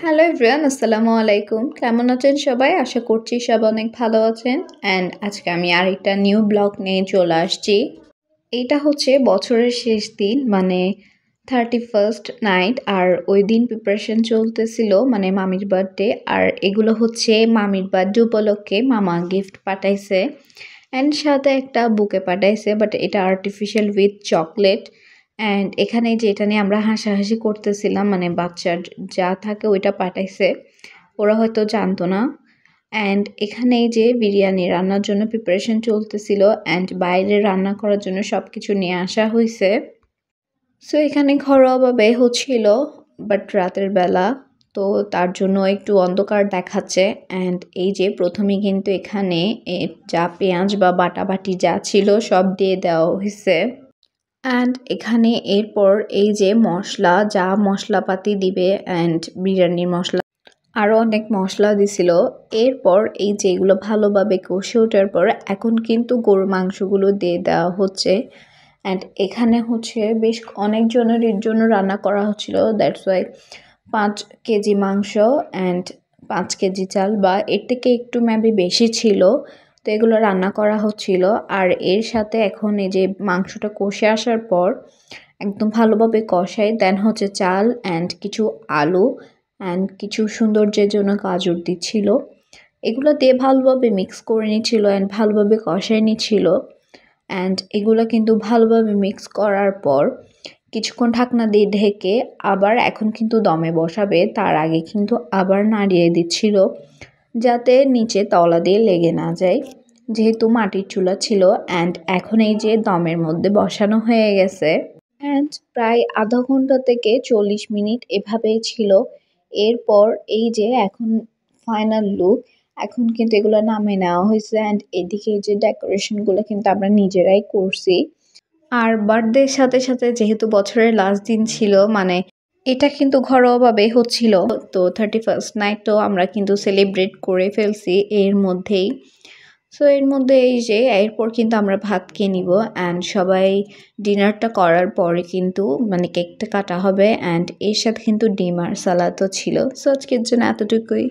Hello everyone, আসসালামু আলাইকুম। কেমন আছেন সবাই? আশা করছি সবাই অনেক ভালো আছেন। অ্যান্ড আজকে আমি আরেকটা নিউ ব্লগ নিয়ে চলে আসছি। এইটা হচ্ছে বছরের শেষ দিন, মানে 31st নাইট। আর ওই দিন প্রিপারেশন চলতেছিল, মানে মামির বার্থডে। আর এগুলো হচ্ছে মামির বার্থডে উপলক্ষে মামা গিফট পাঠাইছে। অ্যান্ড সাথে একটা বুকে পাঠাইছে, বাট এটা আর্টিফিশিয়াল উইথ চকলেট। অ্যান্ড এখানে যে এটা নিয়ে আমরা হাসাহাসি করতেছিলাম, মানে বাচ্চার যা থাকে ওইটা পাঠাইছে, ওরা হয়তো জানতো না। অ্যান্ড এখানে যে বিরিয়ানি রান্নার জন্য প্রিপারেশন চলতেছিল, অ্যান্ড বাইরে রান্না করার জন্য সব কিছু নিয়ে আসা হয়েছে। সো এখানে ঘরোয়াভাবে হচ্ছিল, বাট রাতের বেলা, তো তার জন্য একটু অন্ধকার দেখাচ্ছে। অ্যান্ড এই যে প্রথমে কিন্তু এখানে যা পেঁয়াজ বা বাটাবাটি যা ছিল সব দিয়ে দেওয়া হয়েছে। অ্যান্ড এখানে এরপর এই যে মশলা, যা মশলাপাতি দিবে, অ্যান্ড বিরিয়ানির মশলা আরও অনেক মশলা দিছিল। এরপর এই যে এগুলো ভালোভাবে কষে ওঠার পর এখন কিন্তু গরুর মাংসগুলো দিয়ে দেওয়া হচ্ছে। অ্যান্ড এখানে হচ্ছে বেশ অনেকজনের জন্য রান্না করা হচ্ছিল, দ্যাটস ওয়াই 5 কেজি মাংস অ্যান্ড 5 কেজি চাল, বা এর থেকে একটু মেবি বেশি ছিল। তো এগুলো রান্না করা হচ্ছিল। আর এর সাথে এখন এই যে মাংসটা কষে আসার পর একদম ভালোভাবে কষাই, দেন হচ্ছে চাল অ্যান্ড কিছু আলু অ্যান্ড কিছু সৌন্দর্যের জন্য গাজর দিচ্ছিল। এগুলো দিয়ে ভালোভাবে মিক্স করে নিচ্ছিল অ্যান্ড ভালোভাবে কষাই নিচ্ছিল। অ্যান্ড এগুলো কিন্তু ভালোভাবে মিক্স করার পর কিছুক্ষণ ঢাকনা দিয়ে ঢেকে আবার এখন কিন্তু দমে বসাবে, তার আগে কিন্তু আবার নাড়িয়ে দিচ্ছিল যাতে নিচে তলা দিয়ে লেগে না যায়, যেহেতু মাটির চুলা ছিল। অ্যান্ড এখন এই যে দমের মধ্যে বসানো হয়ে গেছে। অ্যান্ড প্রায় আধা ঘন্টা থেকে 40 মিনিট এভাবেই ছিল। এরপর এই যে এখন ফাইনাল লুক, এখন কিন্তু এগুলো নামিয়ে নেওয়া হয়েছে। অ্যান্ড এদিকে যে ডেকোরেশনগুলো কিন্তু আমরা নিজেরাই করছি। আর বার্থডের সাথে সাথে যেহেতু বছরের লাস্ট দিন ছিল, মানে এটা কিন্তু ঘরোয়াভাবে হচ্ছিল, তো 31st নাইটও আমরা কিন্তু সেলিব্রেট করে ফেলছি এর মধ্যেই। সো এর মধ্যে এই যে এরপর কিন্তু আমরা ভাত খেয়ে নিব। অ্যান্ড সবাই ডিনারটা করার পরে কিন্তু মানে কেকটা কাটা হবে। অ্যান্ড এর সাথে কিন্তু ডিম আর সালাদও ছিল। সো আজকের জন্য এতটুকুই।